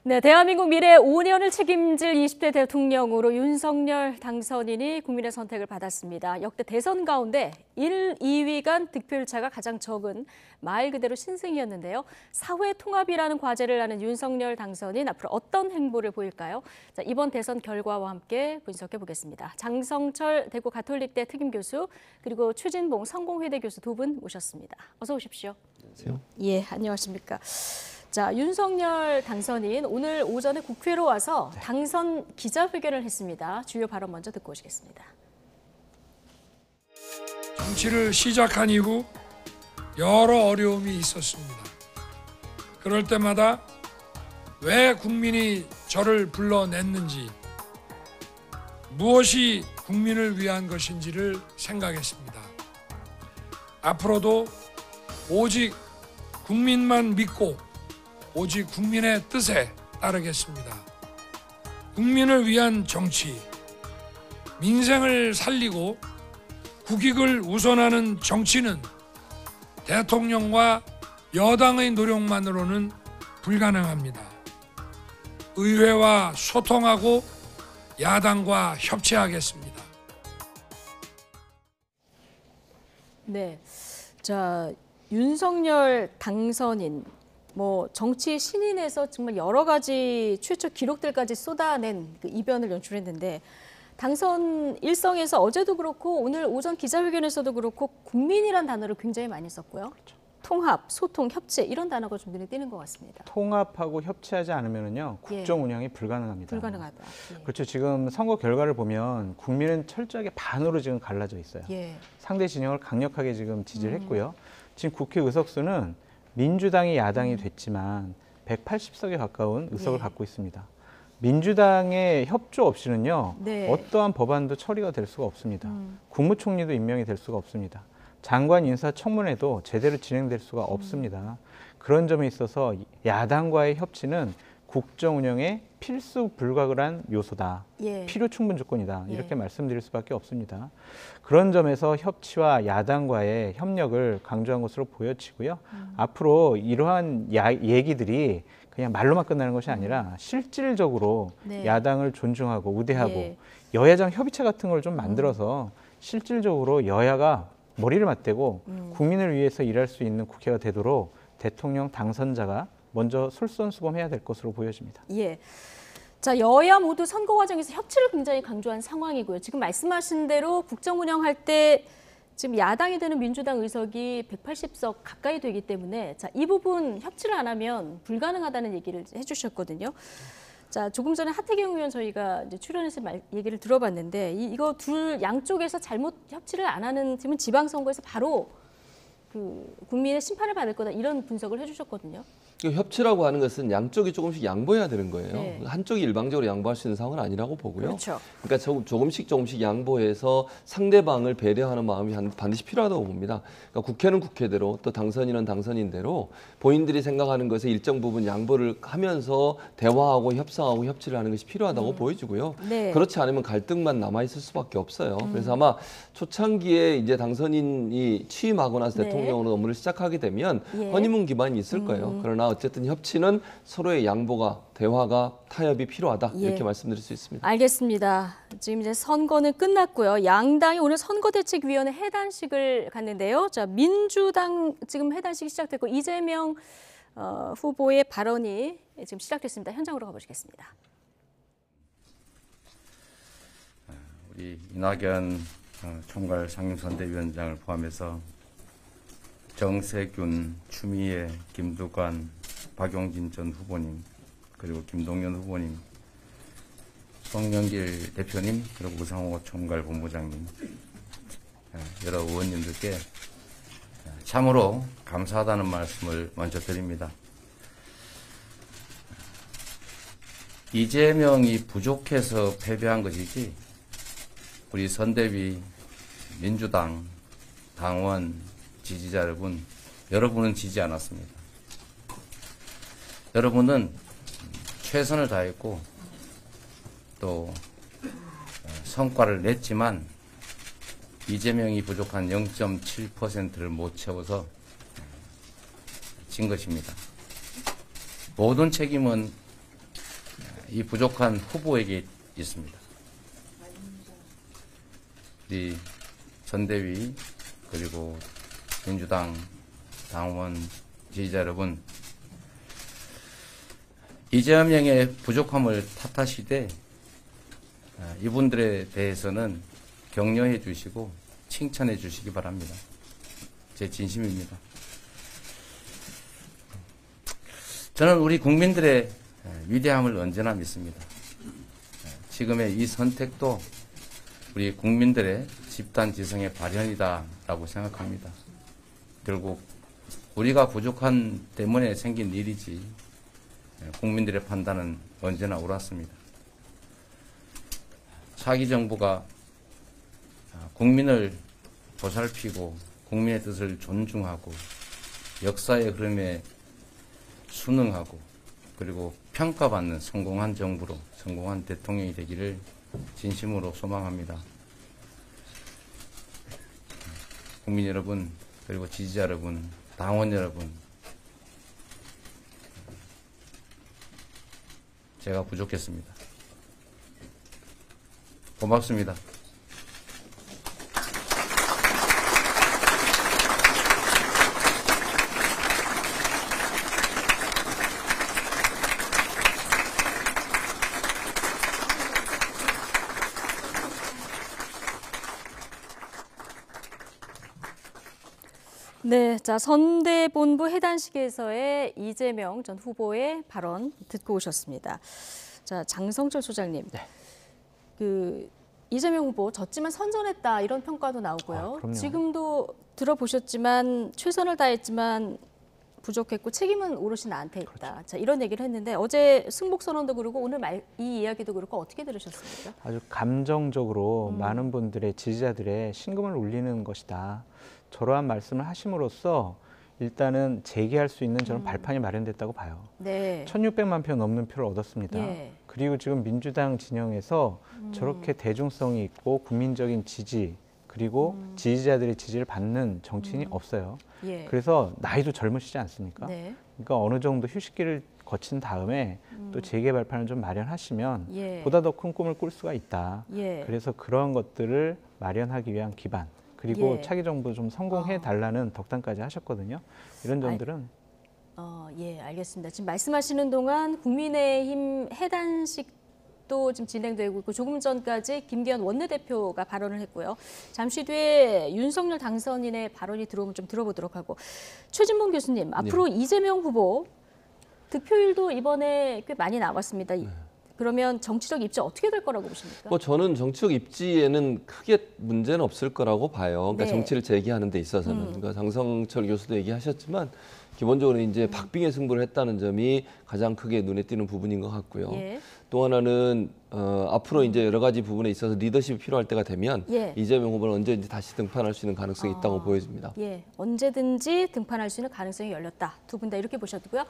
네, 대한민국 미래 5년을 책임질 20대 대통령으로 윤석열 당선인이 국민의 선택을 받았습니다. 역대 대선 가운데 1, 2위 간 득표율차가 가장 적은 말 그대로 신승이었는데요. 사회 통합이라는 과제를 하는 윤석열 당선인 앞으로 어떤 행보를 보일까요? 자, 이번 대선 결과와 함께 분석해 보겠습니다. 장성철 대구 가톨릭대 특임 교수 그리고 최진봉 성공회대 교수 두 분 모셨습니다. 어서 오십시오. 안녕하세요. 예, 안녕하십니까. 자, 윤석열 당선인 오늘 오전에 국회로 와서 당선 기자회견을 했습니다. 주요 발언 먼저 듣고 오시겠습니다. 정치를 시작한 이후 여러 어려움이 있었습니다. 그럴 때마다 왜 국민이 저를 불러냈는지, 무엇이 국민을 위한 것인지를 생각했습니다. 앞으로도 오직 국민만 믿고 오직 국민의 뜻에 따르겠습니다. 국민을 위한 정치, 민생을 살리고 국익을 우선하는 정치는 대통령과 여당의 노력만으로는 불가능합니다. 의회와 소통하고 야당과 협치하겠습니다. 네, 자, 윤석열 당선인 정치 신인에서 정말 여러 가지 최초 기록들까지 쏟아낸 그 이변을 연출했는데 당선 일성에서 어제도 그렇고 오늘 오전 기자회견에서도 그렇고 국민이란 단어를 굉장히 많이 썼고요. 그렇죠. 통합, 소통, 협치 이런 단어가 좀 눈에 띄는 것 같습니다. 통합하고 협치하지 않으면요 국정 운영이 불가능합니다. 불가능하다. 예. 그렇죠. 지금 선거 결과를 보면 국민은 철저하게 반으로 지금 갈라져 있어요. 예. 상대 진영을 강력하게 지금 지지를 했고요. 지금 국회 의석수는 민주당이 야당이 됐지만 180석에 가까운 의석을 갖고 있습니다. 민주당의 협조 없이는요 어떠한 법안도 처리가 될 수가 없습니다. 국무총리도 임명이 될 수가 없습니다. 장관 인사청문회도 제대로 진행될 수가 없습니다. 그런 점에 있어서 야당과의 협치는 국정 운영의 필수 불가결한 요소다. 필요 충분 조건이다. 이렇게 말씀드릴 수밖에 없습니다. 그런 점에서 협치와 야당과의 협력을 강조한 것으로 보여지고요. 앞으로 이러한 얘기들이 그냥 말로만 끝나는 것이 아니라 실질적으로 야당을 존중하고 우대하고 여야정 협의체 같은 걸 좀 만들어서 실질적으로 여야가 머리를 맞대고 국민을 위해서 일할 수 있는 국회가 되도록 대통령 당선자가 먼저 솔선수범해야 될 것으로 보여집니다. 예. 자, 여야 모두 선거 과정에서 협치를 굉장히 강조한 상황이고요. 지금 말씀하신 대로 국정 운영할 때 지금 야당이 되는 민주당 의석이 180석 가까이 되기 때문에 자, 이 부분 협치를 안 하면 불가능하다는 얘기를 해주셨거든요. 자, 조금 전에 하태경 의원 저희가 이제 출연해서 얘기를 들어봤는데 이거 둘 양쪽에서 잘못 협치를 안 하는 팀은 지방선거에서 바로 국민의 심판을 받을 거다 이런 분석을 해주셨거든요. 협치라고 하는 것은 양쪽이 조금씩 양보해야 되는 거예요. 한쪽이 일방적으로 양보할 수 있는 상황은 아니라고 보고요. 그렇죠. 그러니까 조금씩 양보해서 상대방을 배려하는 마음이 반드시 필요하다고 봅니다. 그러니까 국회는 국회대로 또 당선인은 당선인대로 본인들이 생각하는 것에 일정 부분 양보를 하면서 대화하고 협상하고 협치를 하는 것이 필요하다고 보여지고요. 그렇지 않으면 갈등만 남아있을 수밖에 없어요. 그래서 아마 초창기에 이제 당선인이 취임하고 나서 대통령으로 업무를 시작하게 되면 허니문 기반이 있을 거예요. 그러나 어쨌든 협치는 서로의 양보가 대화가 타협이 필요하다 이렇게 말씀드릴 수 있습니다. 알겠습니다. 지금 이제 선거는 끝났고요. 양당이 오늘 선거대책위원회 해단식을 갔는데요. 자, 민주당 지금 해단식이 시작됐고 이재명 후보의 발언이 지금 시작됐습니다. 현장으로 가보시겠습니다. 우리 이낙연 총괄 상임선대위원장을 포함해서 정세균, 추미애, 김두관, 박용진 전 후보님, 그리고 김동연 후보님, 송영길 대표님, 그리고 우상호 총괄본부장님, 여러 의원님들께 참으로 감사하다는 말씀을 먼저 드립니다. 이재명이 부족해서 패배한 것이지 우리 선대위, 민주당, 당원, 지지자 여러분은 지지 않았습니다. 여러분은 최선을 다했고 또 성과를 냈지만 이재명이 부족한 0.7%를 못 채워서 진 것입니다. 모든 책임은 이 부족한 후보에게 있습니다. 우리 전대위 그리고 민주당 당원 지지자 여러분, 이재명의 부족함을 탓하시되 이분들에 대해서는 격려해 주시고 칭찬해 주시기 바랍니다. 제 진심입니다. 저는 우리 국민들의 위대함을 언제나 믿습니다. 지금의 이 선택도 우리 국민들의 집단 지성의 발현이다라고 생각합니다. 결국 우리가 부족한 때문에 생긴 일이지 국민들의 판단은 언제나 옳았습니다. 차기 정부가 국민을 보살피고 국민의 뜻을 존중하고 역사의 흐름에 순응하고 그리고 평가받는 성공한 정부로 성공한 대통령이 되기를 진심으로 소망합니다. 국민 여러분, 그리고 지지자 여러분, 당원 여러분, 제가 부족했습니다. 고맙습니다. 네, 자 선대본부 해단식에서의 이재명 전 후보의 발언 듣고 오셨습니다. 자 장성철 소장님, 그 이재명 후보 졌지만 선전했다 이런 평가도 나오고요. 그럼요. 지금도 들어보셨지만 최선을 다했지만 부족했고 책임은 오롯이 나한테 있다. 자 이런 얘기를 했는데 어제 승복 선언도 그러고 오늘 이 이야기도 그렇고 어떻게 들으셨습니까? 아주 감정적으로 많은 분들의 지지자들의 심금을 울리는 것이다. 저러한 말씀을 하심으로써 일단은 재개할 수 있는 저는 발판이 마련됐다고 봐요. 네. 1600만 표 넘는 표를 얻었습니다. 예. 그리고 지금 민주당 진영에서 저렇게 대중성이 있고 국민적인 지지 그리고 지지자들의 지지를 받는 정치인이 없어요. 예. 그래서 나이도 젊으시지 않습니까? 네. 그러니까 어느 정도 휴식기를 거친 다음에 또 재개 발판을 좀 마련하시면 예. 보다 더 큰 꿈을 꿀 수가 있다. 예. 그래서 그러한 것들을 마련하기 위한 기반 그리고 예. 차기 정부 좀 성공해 달라는 덕담까지 하셨거든요. 이런 점들은 예, 알겠습니다. 지금 말씀하시는 동안 국민의힘 해단식도 지금 진행되고 있고 조금 전까지 김기현 원내대표가 발언을 했고요. 잠시 뒤에 윤석열 당선인의 발언이 들어오면 좀 들어보도록 하고 최진봉 교수님, 앞으로 이재명 후보 득표율도 이번에 꽤 많이 나왔습니다. 그러면 정치적 입지 어떻게 될 거라고 보십니까? 뭐 저는 정치적 입지에는 크게 문제는 없을 거라고 봐요. 그러니까 네. 정치를 재개하는 데 있어서는. 그러니까 장성철 교수도 얘기하셨지만 기본적으로 이제 박빙의 승부를 했다는 점이 가장 크게 눈에 띄는 부분인 것 같고요. 예. 또 하나는 앞으로 이제 여러 가지 부분에 있어서 리더십이 필요할 때가 되면 예. 이재명 후보는 언제든지 다시 등판할 수 있는 가능성이 있다고 보여집니다. 예, 언제든지 등판할 수 있는 가능성이 열렸다. 두 분 다 이렇게 보셨고요.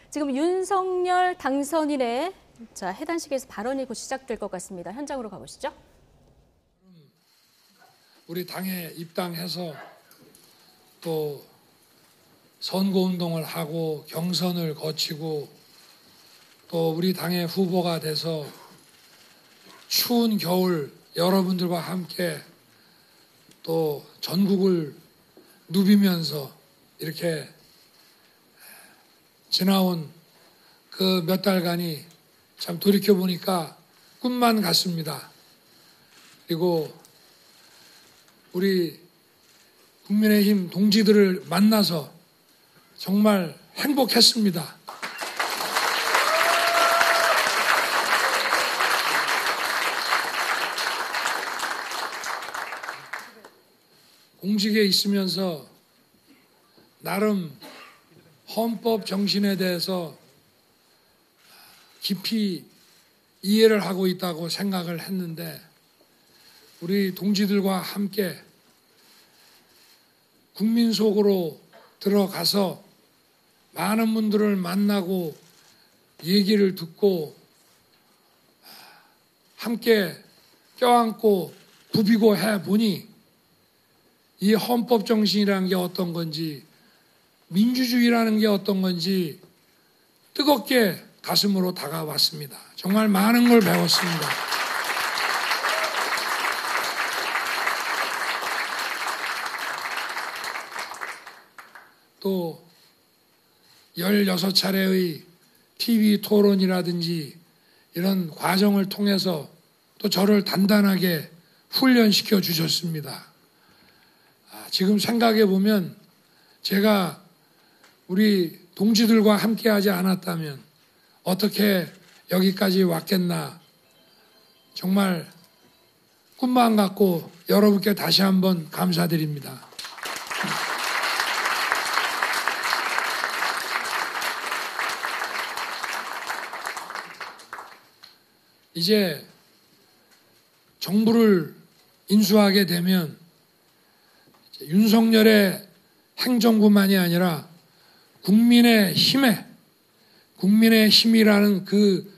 지금 윤석열 당선인의 해단식에서 발언이 곧 시작될 것 같습니다. 현장으로 가보시죠. 우리 당에 입당해서 또 선거운동을 하고 경선을 거치고 또 우리 당의 후보가 돼서 추운 겨울 여러분들과 함께 또 전국을 누비면서 이렇게 지나온 그 몇 달간이 참 돌이켜보니까 꿈만 같습니다. 그리고 우리 국민의힘 동지들을 만나서 정말 행복했습니다. 공직에 있으면서 나름 헌법 정신에 대해서 깊이 이해를 하고 있다고 생각을 했는데 우리 동지들과 함께 국민 속으로 들어가서 많은 분들을 만나고 얘기를 듣고 함께 껴안고 부비고 해보니 이 헌법 정신이라는 게 어떤 건지 민주주의라는 게 어떤 건지 뜨겁게 가슴으로 다가왔습니다. 정말 많은 걸 배웠습니다. 또 16차례의 TV 토론이라든지 이런 과정을 통해서 또 저를 단단하게 훈련시켜 주셨습니다. 지금 생각해 보면 제가 우리 동지들과 함께 하지 않았다면 어떻게 여기까지 왔겠나. 정말 꿈만 갖고 여러분께 다시 한번 감사드립니다. 이제 정부를 인수하게 되면 윤석열의 행정부만이 아니라 국민의 힘이라는 그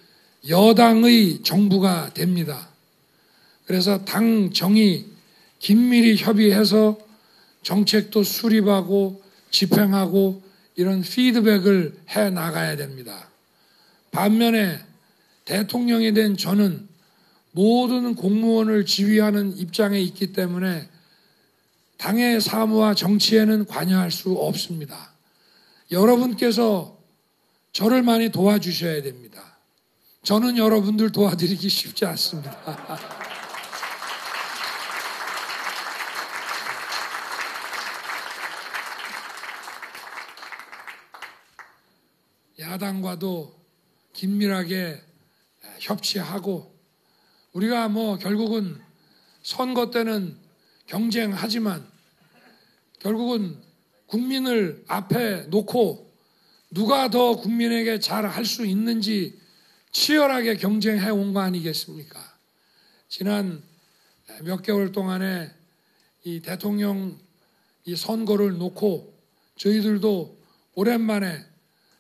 여당의 정부가 됩니다. 그래서 당 정이 긴밀히 협의해서 정책도 수립하고 집행하고 이런 피드백을 해 나가야 됩니다. 반면에 대통령이 된 저는 모든 공무원을 지휘하는 입장에 있기 때문에 당의 사무와 정치에는 관여할 수 없습니다. 여러분께서 저를 많이 도와주셔야 됩니다. 저는 여러분들 도와드리기 쉽지 않습니다. 야당과도 긴밀하게 협치하고 우리가 결국은 선거 때는 경쟁하지만 결국은 국민을 앞에 놓고 누가 더 국민에게 잘 할 수 있는지 치열하게 경쟁해 온 거 아니겠습니까? 지난 몇 개월 동안에 이 대통령 이 선거를 놓고 저희들도 오랜만에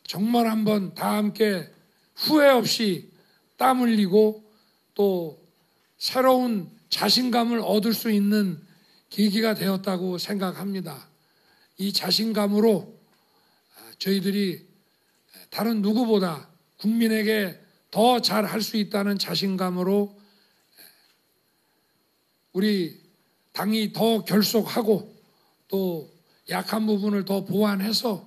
정말 한번 다 함께 후회 없이 땀 흘리고 또 새로운 자신감을 얻을 수 있는 계기가 되었다고 생각합니다. 이 자신감으로 저희들이 다른 누구보다 국민에게 더 잘할 수 있다는 자신감으로 우리 당이 더 결속하고 또 약한 부분을 더 보완해서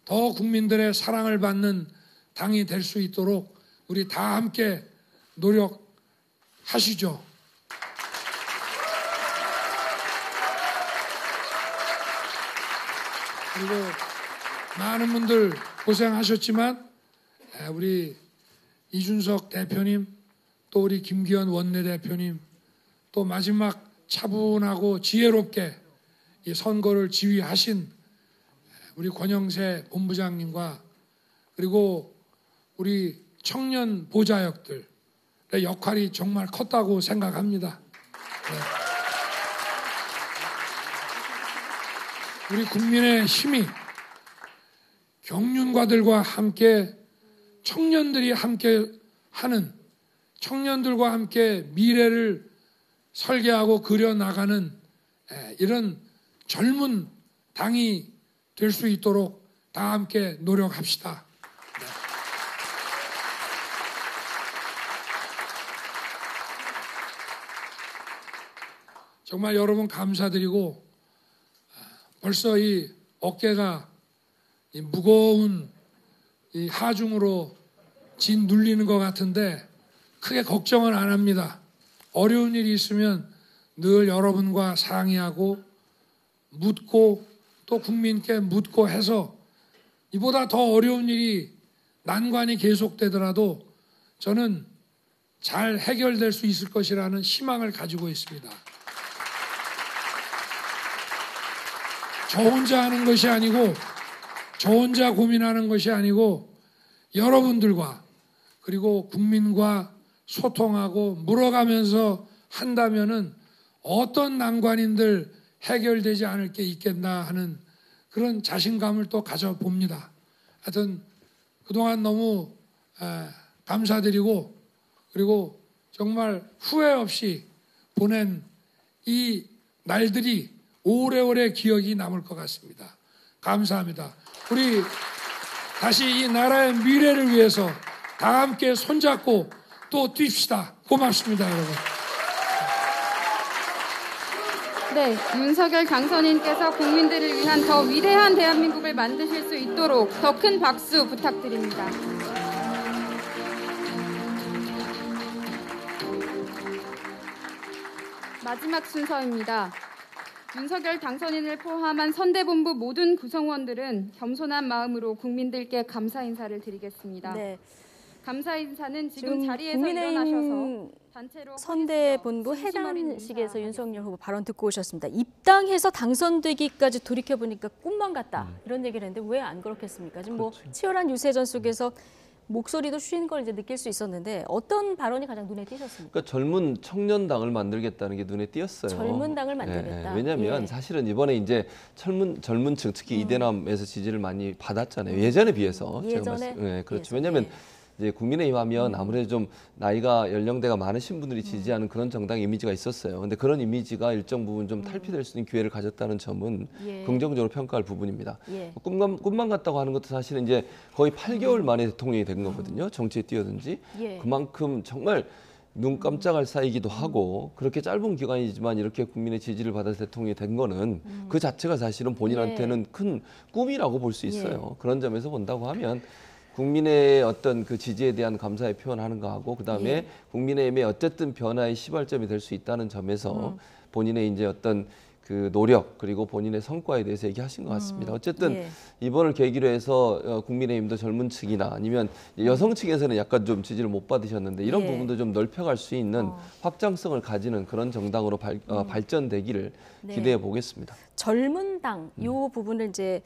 더 국민들의 사랑을 받는 당이 될 수 있도록 우리 다 함께 노력하시죠. 그리고 많은 분들 고생하셨지만 우리 이준석 대표님 또 우리 김기현 원내대표님 또 마지막 차분하고 지혜롭게 이 선거를 지휘하신 우리 권영세 본부장님과 그리고 우리 청년 보좌역들의 역할이 정말 컸다고 생각합니다. 우리 국민의 힘이 경륜과들과 함께 청년들이 함께 하는 청년들과 함께 미래를 설계하고 그려나가는 이런 젊은 당이 될 수 있도록 다 함께 노력합시다. 정말 여러분 감사드리고 벌써 이 어깨가 이 무거운 이 하중으로 진 눌리는 것 같은데 크게 걱정은 안 합니다. 어려운 일이 있으면 늘 여러분과 상의하고 묻고 또 국민께 묻고 해서 이보다 더 어려운 일이 난관이 계속되더라도 저는 잘 해결될 수 있을 것이라는 희망을 가지고 있습니다. 저 혼자 하는 것이 아니고 저 혼자 고민하는 것이 아니고 여러분들과 그리고 국민과 소통하고 물어가면서 한다면은 어떤 난관인들 해결되지 않을 게 있겠나 하는 그런 자신감을 또 가져봅니다. 하여튼 그동안 너무 감사드리고 그리고 정말 후회 없이 보낸 이 날들이 오래오래 기억이 남을 것 같습니다. 감사합니다. 우리 다시 이 나라의 미래를 위해서 다 함께 손잡고 또 뜁시다. 고맙습니다, 여러분. 네, 윤석열 당선인께서 국민들을 위한 더 위대한 대한민국을 만드실 수 있도록 더 큰 박수 부탁드립니다. 마지막 순서입니다. 윤석열 당선인을 포함한 선대본부 모든 구성원들은 겸손한 마음으로 국민들께 감사 인사를 드리겠습니다. 네. 감사 인사는 지금 지금 자리에서 국민의힘 일어나셔서 단체로 선대본부 진심 어린 해단식에서 인사 윤석열 후보 발언 듣고 오셨습니다. 입당해서 당선되기까지 돌이켜보니까 꿈만 같다 이런 얘기를 했는데 왜 안 그렇겠습니까? 지금 뭐 치열한 유세전 속에서 목소리도 쉬는 걸 이제 느낄 수 있었는데 어떤 발언이 가장 눈에 띄셨습니까? 그러니까 젊은 청년당을 만들겠다는 게 눈에 띄었어요. 젊은 당을 만들겠다. 왜냐하면 예. 사실은 이번에 이제 젊은 층 특히 이대남에서 지지를 많이 받았잖아요. 예전에 비해서. 예전에 그렇죠. 비해서, 왜냐하면 예. 이제 국민의힘 하면 아무래도 좀 나이가 연령대가 많으신 분들이 지지하는 그런 정당 이미지가 있었어요. 근데 그런 이미지가 일정 부분 좀 탈피될 수 있는 기회를 가졌다는 점은 예. 긍정적으로 평가할 부분입니다. 예. 꿈만 같다고 하는 것도 사실은 이제 거의 8개월 만에 대통령이 된 거거든요. 정치에 뛰어든지. 예. 그만큼 정말 눈 깜짝할 사이기도 하고 그렇게 짧은 기간이지만 이렇게 국민의 지지를 받아서 대통령이 된 거는 그 자체가 사실은 본인한테는 큰 꿈이라고 볼 수 있어요. 그런 점에서 본다고 하면 국민의 어떤 그 지지에 대한 감사의 표현하는 거하고 그다음에 예. 국민의힘의 어쨌든 변화의 시발점이 될 수 있다는 점에서 본인의 이제 어떤 그 노력 그리고 본인의 성과에 대해서 얘기하신 것 같습니다. 어쨌든 예. 이번을 계기로 해서 국민의힘도 젊은 층이나 아니면 여성 층에서는 약간 좀 지지를 못 받으셨는데 이런 예. 부분도 좀 넓혀갈 수 있는 확장성을 가지는 그런 정당으로 발전되기를 네. 기대해 보겠습니다. 젊은 당 이 부분을 이제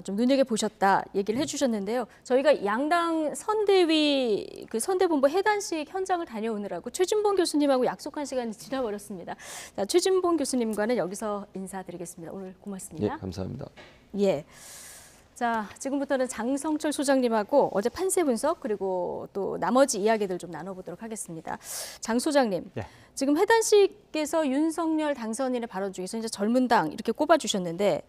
좀 눈여겨 보셨다 얘기를 해주셨는데요. 저희가 양당 선대위 그 선대본부 해단식 현장을 다녀오느라고 최진봉 교수님하고 약속한 시간이 지나버렸습니다. 자, 최진봉 교수님과는 여기서 인사드리겠습니다. 오늘 고맙습니다. 예, 감사합니다. 예. 자, 지금부터는 장성철 소장님하고 어제 판세 분석 그리고 또 나머지 이야기들 좀 나눠보도록 하겠습니다. 장 소장님, 네. 지금 해단식에서 윤석열 당선인의 발언 중에서 이제 젊은 당 이렇게 꼽아주셨는데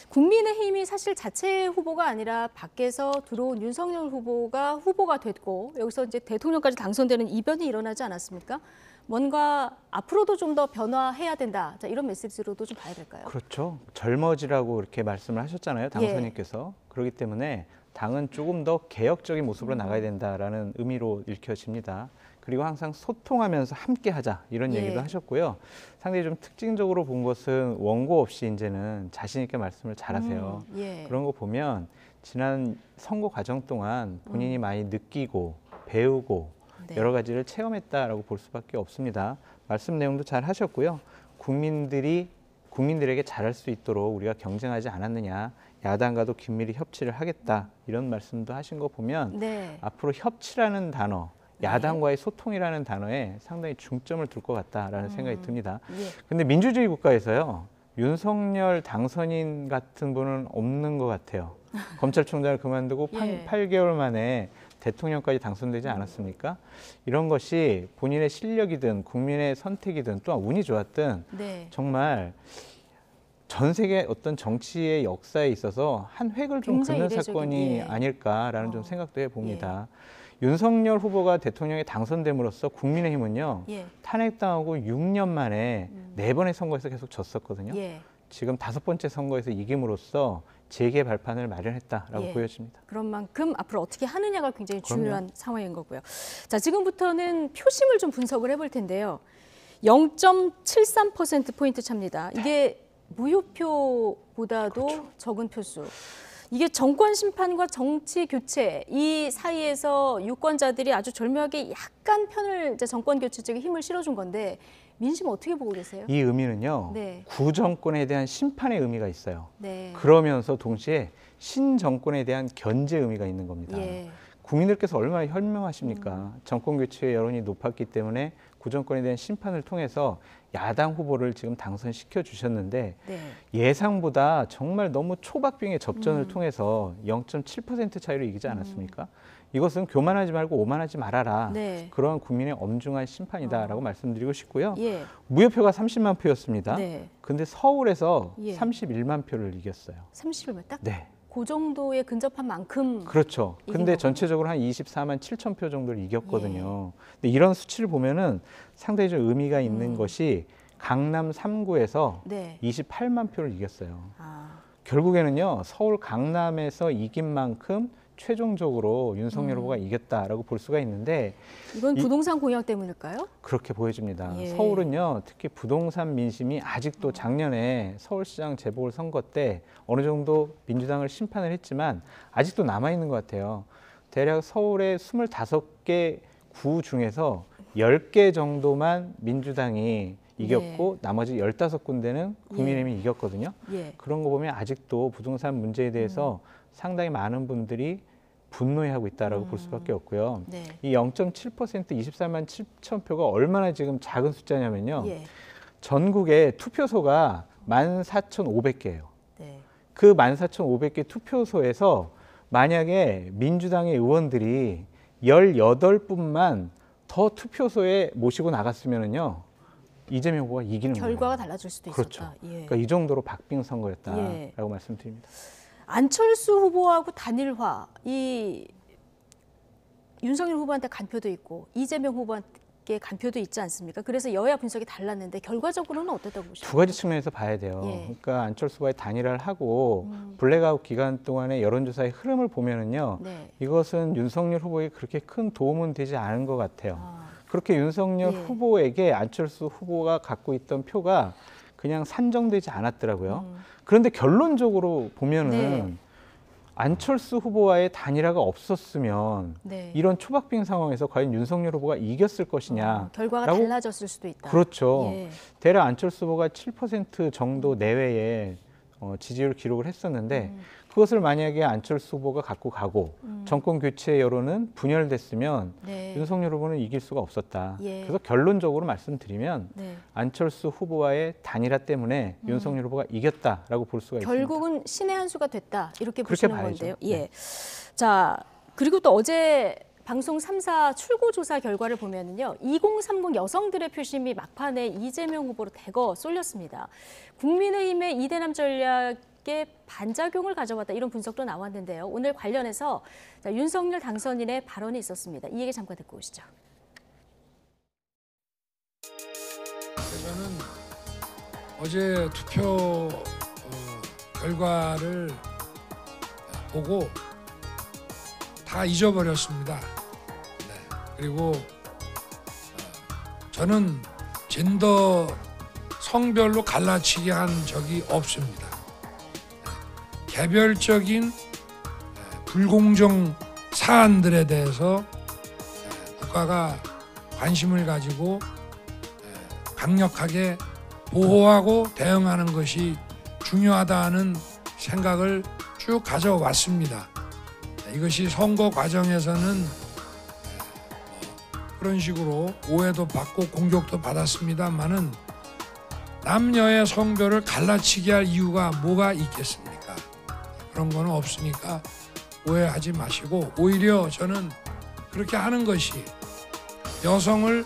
국민의힘이 사실 자체 후보가 아니라 밖에서 들어온 윤석열 후보가 됐고 여기서 이제 대통령까지 당선되는 이변이 일어나지 않았습니까? 뭔가 앞으로도 좀 더 변화해야 된다. 자, 이런 메시지로도 좀 봐야 될까요? 그렇죠. 젊어지라고 이렇게 말씀을 하셨잖아요. 당선인께서. 그렇기 때문에 당은 조금 더 개혁적인 모습으로 나가야 된다라는 의미로 읽혀집니다. 그리고 항상 소통하면서 함께 하자 이런 예. 얘기도 하셨고요. 상당히 좀 특징적으로 본 것은 원고 없이 이제는 자신 있게 말씀을 잘하세요. 예. 그런 거 보면 지난 선거 과정 동안 본인이 많이 느끼고 배우고 네. 여러 가지를 체험했다라고 볼 수밖에 없습니다. 말씀 내용도 잘 하셨고요. 국민들에게 잘할 수 있도록 우리가 경쟁하지 않았느냐. 야당과도 긴밀히 협치를 하겠다. 이런 말씀도 하신 거 보면 네. 앞으로 협치라는 단어, 야당과의 소통이라는 단어에 상당히 중점을 둘 것 같다라는 생각이 듭니다. 예. 근데 민주주의 국가에서요. 윤석열 당선인 같은 분은 없는 것 같아요. 검찰총장을 그만두고 예. 8개월 만에 대통령까지 당선되지 않았습니까? 이런 것이 본인의 실력이든 국민의 선택이든 또한 운이 좋았든 네. 정말 전 세계 어떤 정치의 역사에 있어서 한 획을 좀 굉장히 긋는 이례적인, 사건이 예. 아닐까라는 좀 생각도 해봅니다. 윤석열 후보가 대통령에 당선됨으로써 국민의힘은요. 예. 탄핵당하고 6년 만에 4번의 선거에서 계속 졌었거든요. 예. 지금 5번째 선거에서 이김으로써 재개 발판을 마련했다라고 예. 보여집니다. 그런 만큼 앞으로 어떻게 하느냐가 굉장히 그럼요. 중요한 상황인 거고요. 자, 지금부터는 표심을 좀 분석을 해볼 텐데요. 0.73%포인트 차입니다. 이게 무효표보다도 그렇죠. 적은 표수. 이게 정권 심판과 정치 교체 이 사이에서 유권자들이 아주 절묘하게 약간 편을 이제 정권 교체 쪽에 힘을 실어준 건데 민심 어떻게 보고 계세요? 이 의미는요. 네. 구정권에 대한 심판의 의미가 있어요. 네. 그러면서 동시에 신정권에 대한 견제 의미가 있는 겁니다. 예. 국민들께서 얼마나 현명하십니까? 정권 교체의 여론이 높았기 때문에 구정권에 대한 심판을 통해서 야당 후보를 지금 당선시켜 주셨는데 네. 예상보다 정말 너무 초박빙의 접전을 통해서 0.7% 차이로 이기지 않았습니까? 이것은 교만하지 말고 오만하지 말아라. 네. 그러한 국민의 엄중한 심판이다라고 말씀드리고 싶고요. 예. 무효표가 30만 표였습니다. 네. 근데 서울에서 예. 31만 표를 이겼어요. 30일 딱 네. 그 정도에 근접한 만큼 그렇죠. 이긴 근데 거군요. 전체적으로 한 24만 7천 표 정도를 이겼거든요. 근데 이런 수치를 보면은 상당히 좀 의미가 있는 것이 강남 3구에서 네. 28만 표를 이겼어요. 아, 결국에는요, 서울 강남에서 이긴 만큼 최종적으로 윤석열 후보가 이겼다라고 볼 수가 있는데 이건 부동산 공약 때문일까요? 그렇게 보여집니다. 예. 서울은요, 특히 부동산 민심이 아직도 작년에 서울시장 재보궐선거 때 어느 정도 민주당을 심판을 했지만 아직도 남아있는 것 같아요. 대략 서울의 25개 구 중에서 10개 정도만 민주당이 이겼고 나머지 15군데는 국민의힘이 이겼거든요. 예. 그런 거 보면 아직도 부동산 문제에 대해서 상당히 많은 분들이 분노해하고 있다라고 볼 수밖에 없고요. 네. 이 0.7% 24만 7천 표가 얼마나 지금 작은 숫자냐면요. 예. 전국에 투표소가 14,500개예요. 네. 그 14,500개 투표소에서 만약에 민주당의 의원들이 18분만 더 투표소에 모시고 나갔으면요. 이재명 후보가 이기는 거예요. 결과가 달라질 수도 그렇죠. 있었다. 예. 그러니까 이 정도로 박빙 선거였다라고 예. 말씀드립니다. 안철수 후보하고 단일화, 이 윤석열 후보한테 간표도 있고 이재명 후보한테 간표도 있지 않습니까? 그래서 여야 분석이 달랐는데 결과적으로는 어떻다고 보십니까? 두 가지 측면에서 봐야 돼요. 예. 그러니까 안철수 후보의 단일화를 하고 블랙아웃 기간 동안의 여론조사의 흐름을 보면은요. 네. 이것은 윤석열 후보에 그렇게 큰 도움은 되지 않은 것 같아요. 아, 그렇게 윤석열 예. 후보에게 안철수 후보가 갖고 있던 표가 그냥 산정되지 않았더라고요. 그런데 결론적으로 보면은 네. 안철수 후보와의 단일화가 없었으면 네. 이런 초박빙 상황에서 과연 윤석열 후보가 이겼을 것이냐. 결과가 라고? 달라졌을 수도 있다. 그렇죠. 예. 대략 안철수 후보가 7% 정도 내외의 지지율 기록을 했었는데 그것을 만약에 안철수 후보가 갖고 가고 정권 교체 여론은 분열됐으면 네. 윤석열 후보는 이길 수가 없었다. 예. 그래서 결론적으로 말씀드리면 네. 안철수 후보와의 단일화 때문에 윤석열 후보가 이겼다라고 볼 수가 있습니다. 결국은 신의 한 수가 됐다. 이렇게 그렇게 보시는 봐야죠. 건데요. 네. 예. 자, 그리고 또 어제 방송 3사 출구조사 결과를 보면은요. 2030 여성들의 표심이 막판에 이재명 후보로 대거 쏠렸습니다. 국민의힘의 이대남 전략에 반작용을 가져왔다. 이런 분석도 나왔는데요. 오늘 관련해서 자, 윤석열 당선인의 발언이 있었습니다. 이 얘기 잠깐 듣고 오시죠. 저는 어제 투표 결과를 보고 다 잊어버렸습니다. 네. 그리고 저는 젠더 성별로 갈라치기 한 적이 없습니다. 네. 개별적인 불공정 사안들에 대해서 국가가 관심을 가지고 강력하게 보호하고 대응하는 것이 중요하다는 생각을 쭉 가져왔습니다. 이것이 선거 과정에서는 그런 식으로 오해도 받고 공격도 받았습니다만은 남녀의 성별을 갈라치기 할 이유가 뭐가 있겠습니까? 그런 거는 없으니까 오해하지 마시고 오히려 저는 그렇게 하는 것이 여성을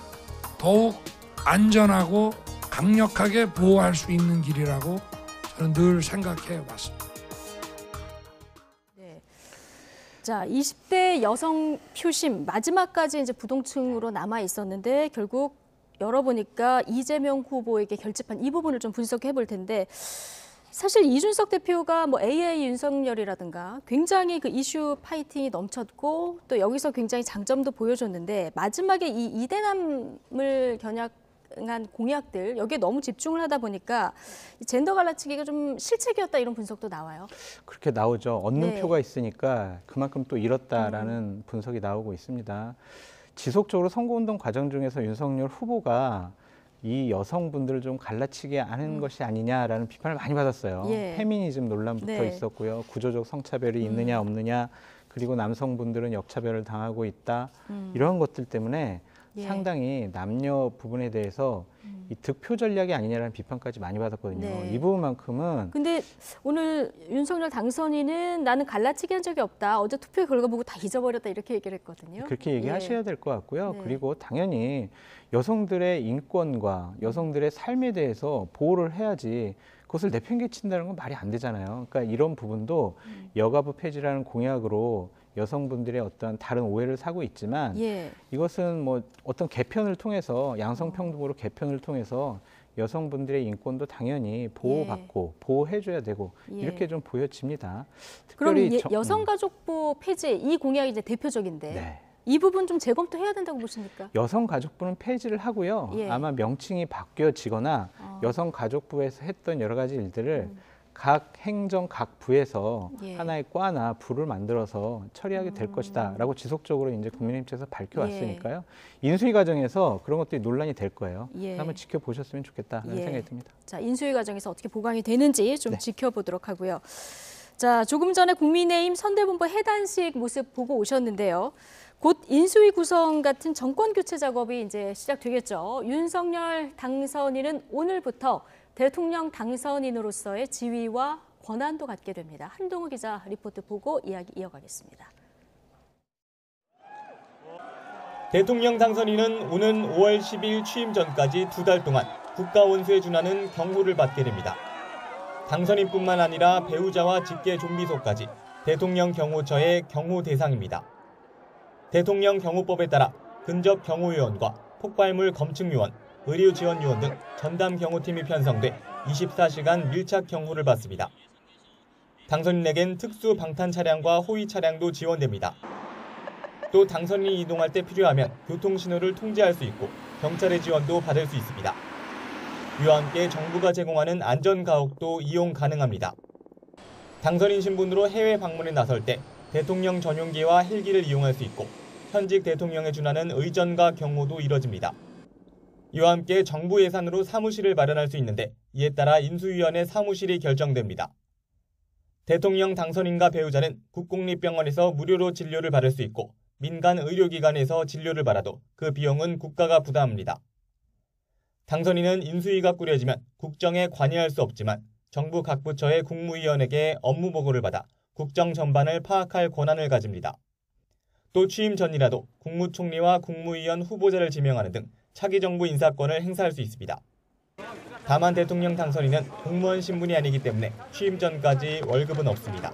더욱 안전하고 강력하게 보호할 수 있는 길이라고 저는 늘 생각해 왔습니다. 네. 자, 20대 여성 표심 마지막까지 이제 부동층으로 남아 있었는데 결국 열어보니까 이재명 후보에게 결집한 이 부분을 좀 분석해 볼 텐데 사실 이준석 대표가 뭐 AA 윤석열이라든가 굉장히 그 이슈 파이팅이 넘쳤고 또 여기서 굉장히 장점도 보여줬는데 마지막에 이 이대남을 겨냥한 공약들 여기에 너무 집중을 하다 보니까 젠더 갈라치기가 좀 실책이었다 이런 분석도 나와요. 그렇게 나오죠. 얻는 네. 표가 있으니까 그만큼 또 잃었다라는 분석이 나오고 있습니다. 지속적으로 선거운동 과정 중에서 윤석열 후보가 이 여성분들을 좀 갈라치게 하는 것이 아니냐라는 비판을 많이 받았어요. 예. 페미니즘 논란부터 네. 있었고요. 구조적 성차별이 있느냐 없느냐, 그리고 남성분들은 역차별을 당하고 있다. 이런 것들 때문에 예. 상당히 남녀 부분에 대해서 이 득표 전략이 아니냐라는 비판까지 많이 받았거든요. 네. 이 부분만큼은 근데 오늘 윤석열 당선인은 나는 갈라치기 한 적이 없다. 어제 투표 결과 보고 다 잊어버렸다 이렇게 얘기를 했거든요. 그렇게 얘기하셔야 예. 될 것 같고요. 네. 그리고 당연히 여성들의 인권과 여성들의 삶에 대해서 보호를 해야지 그것을 내팽개친다는 건 말이 안 되잖아요. 그러니까 이런 부분도 여가부 폐지라는 공약으로 여성분들의 어떤 다른 오해를 사고 있지만 예. 이것은 뭐 어떤 개편을 통해서 양성평등으로 개편을 통해서 여성분들의 인권도 당연히 보호받고 보호해줘야 되고 예. 이렇게 좀 보여집니다. 그럼 특별히 여성가족부 폐지 이 공약이 이제 대표적인데 네. 이 부분 좀 재검토해야 된다고 보십니까? 여성가족부는 폐지를 하고요. 예. 아마 명칭이 바뀌어지거나 여성가족부에서 했던 여러 가지 일들을 각 행정 각 부에서 예. 하나의 과나 부를 만들어서 처리하게 될 것이다라고 지속적으로 이제 국민의힘 측에서 밝혀왔으니까요. 인수위 과정에서 그런 것들이 논란이 될 거예요. 예. 한번 지켜보셨으면 좋겠다는 예. 생각이 듭니다. 자, 인수위 과정에서 어떻게 보강이 되는지 좀 네. 지켜보도록 하고요. 자, 조금 전에 국민의힘 선대본부 해단식 모습 보고 오셨는데요. 곧 인수위 구성 같은 정권 교체 작업이 이제 시작되겠죠. 윤석열 당선인은 오늘부터 대통령 당선인으로서의 지위와 권한도 갖게 됩니다. 한동우 기자 리포트 보고 이야기 이어가겠습니다. 대통령 당선인은 오는 5월 10일 취임 전까지 2달 동안 국가원수에 준하는 경호를 받게 됩니다. 당선인뿐만 아니라 배우자와 직계 좀비소까지 대통령 경호처의 경호 대상입니다. 대통령 경호법에 따라 근접 경호요원과 폭발물 검측요원, 의료지원요원 등 전담 경호팀이 편성돼 24시간 밀착 경호를 받습니다. 당선인에겐 특수 방탄 차량과 호위 차량도 지원됩니다. 또 당선인이 이동할 때 필요하면 교통신호를 통제할 수 있고 경찰의 지원도 받을 수 있습니다. 이와 함께 정부가 제공하는 안전가옥도 이용 가능합니다. 당선인 신분으로 해외 방문에 나설 때 대통령 전용기와 헬기를 이용할 수 있고 현직 대통령에 준하는 의전과 경호도 이뤄집니다. 이와 함께 정부 예산으로 사무실을 마련할 수 있는데 이에 따라 인수위원회 사무실이 결정됩니다. 대통령 당선인과 배우자는 국공립병원에서 무료로 진료를 받을 수 있고 민간 의료기관에서 진료를 받아도 그 비용은 국가가 부담합니다. 당선인은 인수위가 꾸려지면 국정에 관여할 수 없지만 정부 각 부처의 국무위원에게 업무 보고를 받아 국정 전반을 파악할 권한을 가집니다. 또 취임 전이라도 국무총리와 국무위원 후보자를 지명하는 등 차기 정부 인사권을 행사할 수 있습니다. 다만 대통령 당선인은 공무원 신분이 아니기 때문에 취임 전까지 월급은 없습니다.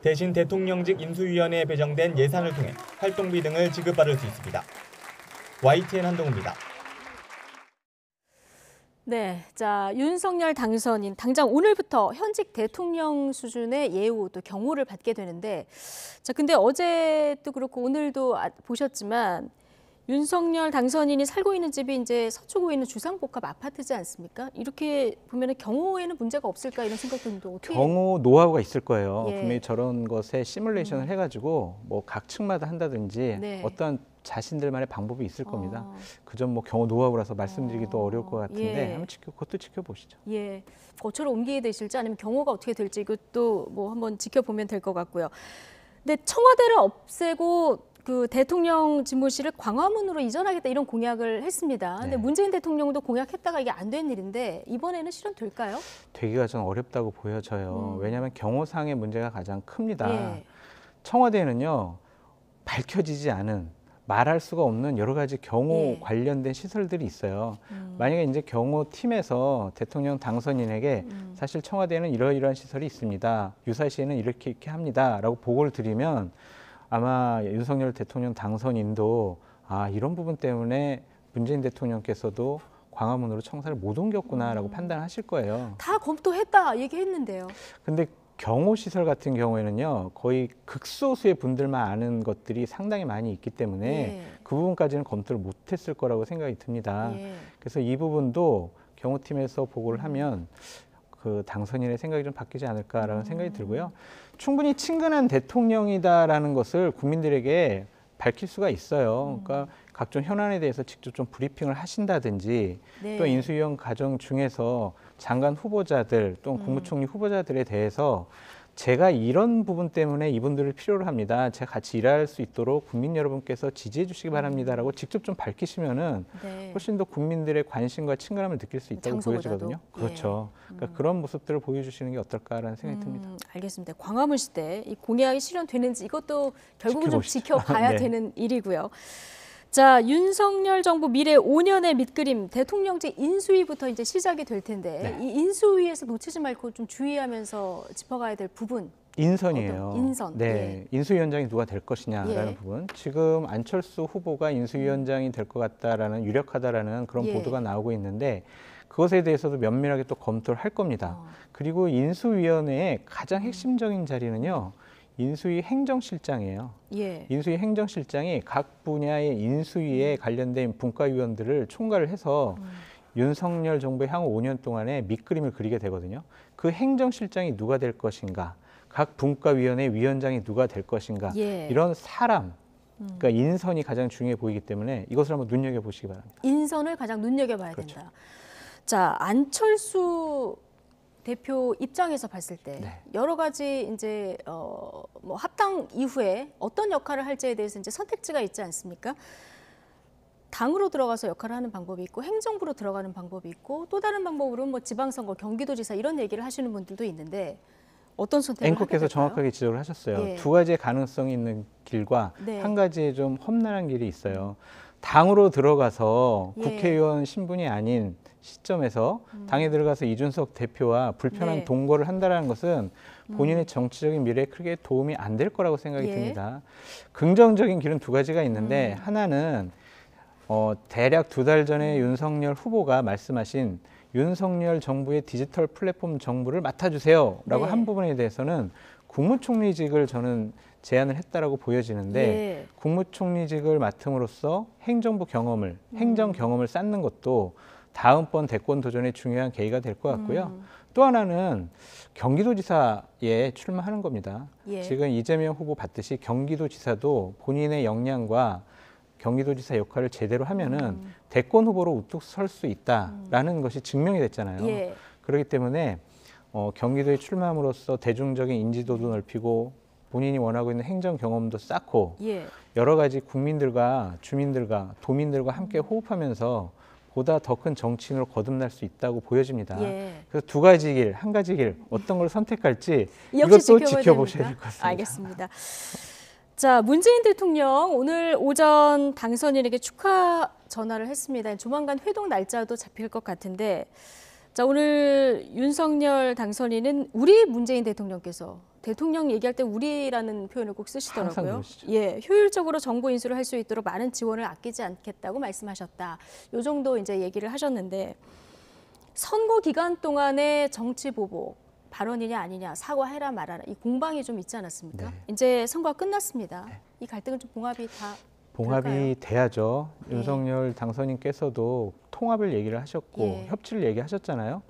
대신 대통령직 인수위원회에 배정된 예산을 통해 활동비 등을 지급받을 수 있습니다. YTN 한동우입니다. 네, 자 윤석열 당선인 당장 오늘부터 현직 대통령 수준의 예우 또 경호를 받게 되는데, 자 근데 어제도 그렇고 오늘도 보셨지만 윤석열 당선인이 살고 있는 집이 이제 서초구에 있는 주상복합 아파트지 않습니까? 이렇게 보면은 경호에는 문제가 없을까 이런 생각도 드는데 어떻게? 경호 노하우가 있을 거예요. 예. 분명히 저런 것에 시뮬레이션을 해가지고 뭐 각 층마다 한다든지 네. 어떤 자신들만의 방법이 있을 겁니다. 그 점 뭐 경호 노하우라서 말씀드리기도 어려울 것 같은데 예. 한번 그것도 지켜보시죠. 예, 거처로 옮기게 되실지 아니면 경호가 어떻게 될지 이것도 뭐 한번 지켜보면 될 것 같고요. 근데 청와대를 없애고 그 대통령 집무실을 광화문으로 이전하겠다 이런 공약을 했습니다. 근데 네. 문재인 대통령도 공약했다가 이게 안 된 일인데 이번에는 실현될까요? 되기가 좀 어렵다고 보여져요. 왜냐하면 경호상의 문제가 가장 큽니다. 예. 청와대는요, 밝혀지지 않은 말할 수가 없는 여러 가지 경호 예. 관련된 시설들이 있어요. 만약에 이제 경호팀에서 대통령 당선인에게 사실 청와대는 이러이러한 시설이 있습니다. 유사시에는 이렇게 합니다라고 보고를 드리면 아마 윤석열 대통령 당선인도 이런 부분 때문에 문재인 대통령께서도 광화문으로 청사를 못 옮겼구나라고 판단하실 거예요. 다 검토했다 얘기했는데요. 근데 경호시설 같은 경우에는요, 거의 극소수의 분들만 아는 것들이 상당히 많이 있기 때문에 예. 그 부분까지는 검토를 못했을 거라고 생각이 듭니다. 예. 그래서 이 부분도 경호팀에서 보고를 하면 그 당선인의 생각이 좀 바뀌지 않을까라는 생각이 들고요. 충분히 친근한 대통령이다라는 것을 국민들에게 밝힐 수가 있어요. 그러니까 각종 현안에 대해서 직접 좀 브리핑을 하신다든지 네. 또 인수위원 과정 중에서 장관 후보자들 또는 국무총리 후보자들에 대해서 제가 이런 부분 때문에 이분들을 필요로 합니다. 제가 같이 일할 수 있도록 국민 여러분께서 지지해 주시기 바랍니다라고 직접 좀 밝히시면은 네. 훨씬 더 국민들의 관심과 친근함을 느낄 수 있다고 장소보다도? 보여지거든요. 예. 그렇죠. 그러니까 그런 모습들을 보여주시는 게 어떨까라는 생각이 듭니다. 알겠습니다. 광화문 시대 이 공약이 실현되는지 이것도 결국은 좀 지켜보시죠. 지켜봐야 네. 되는 일이고요. 자, 윤석열 정부 미래 5년의 밑그림 대통령제 인수위부터 이제 시작이 될 텐데 네. 이 인수위에서 놓치지 말고 좀 주의하면서 짚어가야 될 부분. 인선이에요. 어떤 인선, 네, 인수위원장이 누가 될 것이냐라는 예. 부분. 지금 안철수 후보가 인수위원장이 될 것 같다라는 유력하다라는 그런 예. 보도가 나오고 있는데 그것에 대해서도 면밀하게 또 검토를 할 겁니다. 그리고 인수위원회의 가장 핵심적인 자리는요. 인수위 행정실장이에요. 예. 인수위 행정실장이 각 분야의 인수위에 관련된 분과위원들을 총괄을 해서 윤석열 정부의 향후 5년 동안의 밑그림을 그리게 되거든요. 그 행정실장이 누가 될 것인가, 각 분과위원회 위원장이 누가 될 것인가, 예. 이런 사람, 그러니까 인선이 가장 중요해 보이기 때문에 이것을 한번 눈여겨보시기 바랍니다. 인선을 가장 눈여겨봐야 그렇죠. 된다. 자, 안철수 대표 입장에서 봤을 때 네. 여러 가지 이제 뭐 합당 이후에 어떤 역할을 할지에 대해서 이제 선택지가 있지 않습니까? 당으로 들어가서 역할을 하는 방법이 있고 행정부로 들어가는 방법이 있고 또 다른 방법으로는 뭐 지방선거, 경기도지사 이런 얘기를 하시는 분들도 있는데 어떤 선택을 하게 앵커께서 될까요? 정확하게 지적을 하셨어요. 예. 두 가지의 가능성이 있는 길과 네. 한 가지의 좀 험난한 길이 있어요. 당으로 들어가서 예. 국회의원 신분이 아닌 시점에서 당에 들어가서 이준석 대표와 불편한 네. 동거를 한다는 것은 본인의 정치적인 미래에 크게 도움이 안 될 거라고 생각이 예. 듭니다. 긍정적인 길은 두 가지가 있는데 하나는 대략 2달 전에 윤석열 후보가 말씀하신 윤석열 정부의 디지털 플랫폼 정부를 맡아주세요라고 네. 한 부분에 대해서는 국무총리직을 저는 제안을 했다라고 보여지는데 예. 국무총리직을 맡음으로써 행정부 경험을 행정 경험을 쌓는 것도 다음번 대권 도전에 중요한 계기가 될 것 같고요. 또 하나는 경기도지사에 출마하는 겁니다. 예. 지금 이재명 후보 봤듯이 경기도지사도 본인의 역량과 경기도지사 역할을 제대로 하면은 대권 후보로 우뚝 설 수 있다라는 것이 증명이 됐잖아요. 예. 그렇기 때문에 경기도에 출마함으로써 대중적인 인지도도 넓히고 본인이 원하고 있는 행정 경험도 쌓고 예. 여러 가지 국민들과 주민들과 도민들과 함께 호흡하면서 보다 더 큰 정치인으로 거듭날 수 있다고 보여집니다. 예. 그래서 두 가지 길, 한 가지 길 어떤 걸 선택할지 역시 이것도 지켜봐야 지켜보셔야 됩니까? 될 것 같습니다. 알겠습니다. 자, 문재인 대통령 오늘 오전 당선인에게 축하 전화를 했습니다. 조만간 회동 날짜도 잡힐 것 같은데 자, 오늘 윤석열 당선인은 우리 문재인 대통령께서 대통령 얘기할 때 우리라는 표현을 꼭 항상 쓰시더라고요. 그러시죠. 예, 효율적으로 정보 인수를 할 수 있도록 많은 지원을 아끼지 않겠다고 말씀하셨다. 요 정도 이제 얘기를 하셨는데 선거 기간 동안의 정치 보복 발언이냐 아니냐 사과해라 말아라 이 공방이 좀 있지 않았습니까? 네. 이제 선거가 끝났습니다. 이 갈등은 좀 봉합이 다 봉합이 될까요? 돼야죠. 예. 윤석열 당선인께서도 통합을 얘기를 하셨고 예. 협치를 얘기하셨잖아요.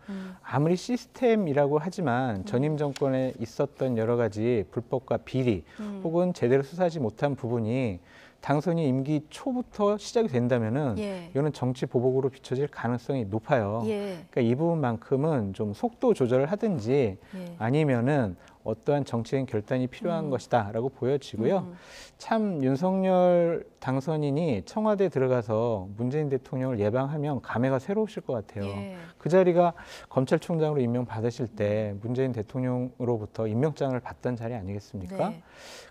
아무리 시스템이라고 하지만 전임 정권에 있었던 여러 가지 불법과 비리 혹은 제대로 수사하지 못한 부분이 당선인 임기 초부터 시작이 된다면은 예. 이거는 정치 보복으로 비춰질 가능성이 높아요. 예. 그러니까 이 부분만큼은 좀 속도 조절을 하든지 예. 아니면은 어떠한 정치적인 결단이 필요한 것이다라고 보여지고요. 참 윤석열 당선인이 청와대에 들어가서 문재인 대통령을 예방하면 감회가 새로우실 것 같아요. 예. 그 자리가 검찰총장으로 임명받으실 때 문재인 대통령으로부터 임명장을 받던 자리 아니겠습니까? 네.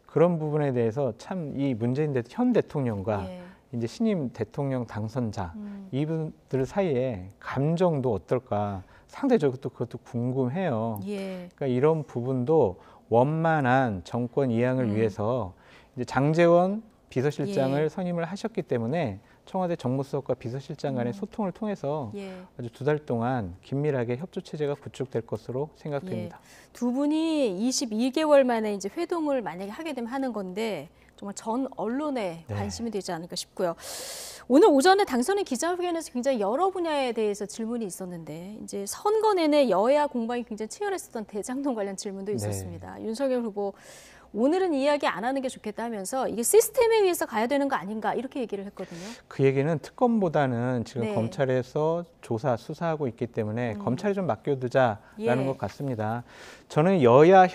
그런 부분에 대해서 참 이 문재인 현 대통령과 예. 이제 신임 대통령 당선자 이분들 사이에 감정도 어떨까 상대적으로 또 그것도 궁금해요. 예. 그러니까 이런 부분도 원만한 정권 이양을 위해서 이제 장제원 비서실장을 예. 선임을 하셨기 때문에 청와대 정무수석과 비서실장 간의 소통을 통해서 예. 아주 2달 동안 긴밀하게 협조 체제가 구축될 것으로 생각됩니다. 두 분이 22개월 만에 이제 회동을 만약에 하게 되면 하는 건데 정말 전 언론에 네. 관심이 되지 않을까 싶고요. 오늘 오전에 당선인 기자회견에서 굉장히 여러 분야에 대해서 질문이 있었는데 이제 선거 내내 여야 공방이 굉장히 치열했었던 대장동 관련 질문도 네. 있었습니다. 윤석열 후보 오늘은 이야기 안 하는 게 좋겠다 하면서 이게 시스템에 의해서 가야 되는 거 아닌가 이렇게 얘기를 했거든요. 그 얘기는 특검보다는 지금 네. 검찰에서 조사, 수사하고 있기 때문에 검찰에 좀 맡겨두자라는 예. 것 같습니다. 저는 여야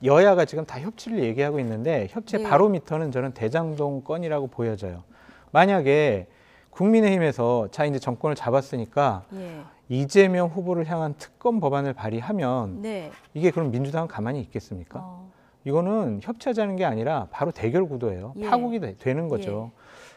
여야가 지금 다 협치를 얘기하고 있는데 협치 네. 바로미터는 저는 대장동 건이라고 보여져요. 만약에 국민의힘에서 자 이제 정권을 잡았으니까 예. 이재명 후보를 향한 특검 법안을 발의하면 네. 이게 그럼 민주당은 가만히 있겠습니까? 이거는 협치하자는 게 아니라 바로 대결 구도예요. 예. 파국이 되는 거죠.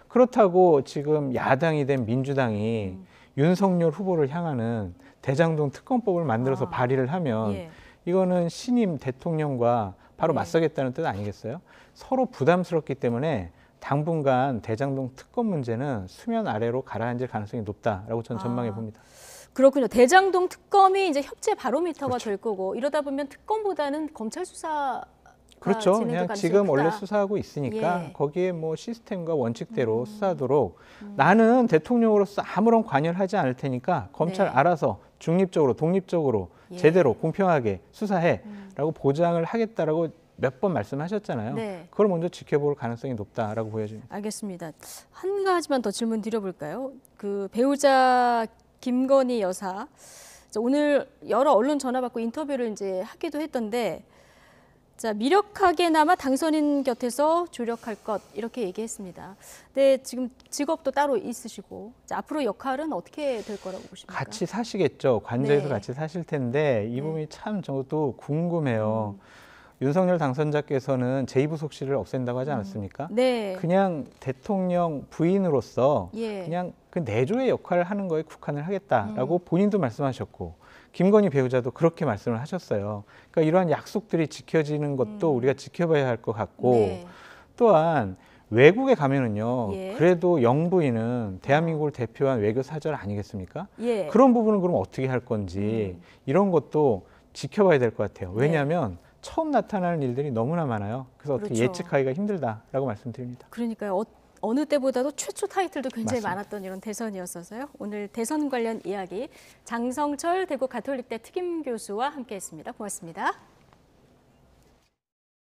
그렇다고 지금 야당이 된 민주당이 윤석열 후보를 향하는 대장동 특검법을 만들어서 발의를 하면 예. 이거는 신임 대통령과 바로 네. 맞서겠다는 뜻 아니겠어요? 서로 부담스럽기 때문에 당분간 대장동 특검 문제는 수면 아래로 가라앉을 가능성이 높다라고 저는 전망해 봅니다. 그렇군요. 대장동 특검이 이제 협치 바로미터가 그렇죠. 될 거고 이러다 보면 특검보다는 검찰 수사 그렇죠. 그냥 지금 원래 수사하고 있으니까 예. 거기에 뭐 시스템과 원칙대로 수사하도록 나는 대통령으로서 아무런 관여를 하지 않을 테니까 검찰 네. 알아서 중립적으로 독립적으로 예. 제대로 공평하게 수사해라고 보장을 하겠다라고 몇 번 말씀하셨잖아요. 네. 그걸 먼저 지켜볼 가능성이 높다라고 보여집니다. 알겠습니다. 한 가지만 더 질문 드려볼까요? 그 배우자 김건희 여사 오늘 여러 언론 전화 받고 인터뷰를 이제 하기도 했던데 자 미력하게나마 당선인 곁에서 조력할 것 이렇게 얘기했습니다. 근데 지금 직업도 따로 있으시고 자, 앞으로 역할은 어떻게 될 거라고 보십니까? 같이 사시겠죠. 관저에서 네. 같이 사실 텐데 이 부분이 참 저도 궁금해요. 윤석열 당선자께서는 제2부속실을 없앤다고 하지 않았습니까? 네. 그냥 대통령 부인으로서 예. 그냥 그 내조의 역할을 하는 거에 국한을 하겠다라고 본인도 말씀하셨고 김건희 배우자도 그렇게 말씀을 하셨어요. 그러니까 이러한 약속들이 지켜지는 것도 우리가 지켜봐야 할 것 같고 네. 또한 외국에 가면은요. 예. 그래도 영부인은 대한민국을 대표한 외교 사절 아니겠습니까? 예. 그런 부분은 그럼 어떻게 할 건지 이런 것도 지켜봐야 될 것 같아요. 왜냐하면 처음 나타나는 일들이 너무나 많아요. 그래서 어떻게 그렇죠. 예측하기가 힘들다라고 말씀드립니다. 그러니까요. 어느 때보다도 최초 타이틀도 굉장히 맞습니다. 많았던 이런 대선이었어서요. 오늘 대선 관련 이야기 장성철 대구 가톨릭대 특임 교수와 함께했습니다. 고맙습니다.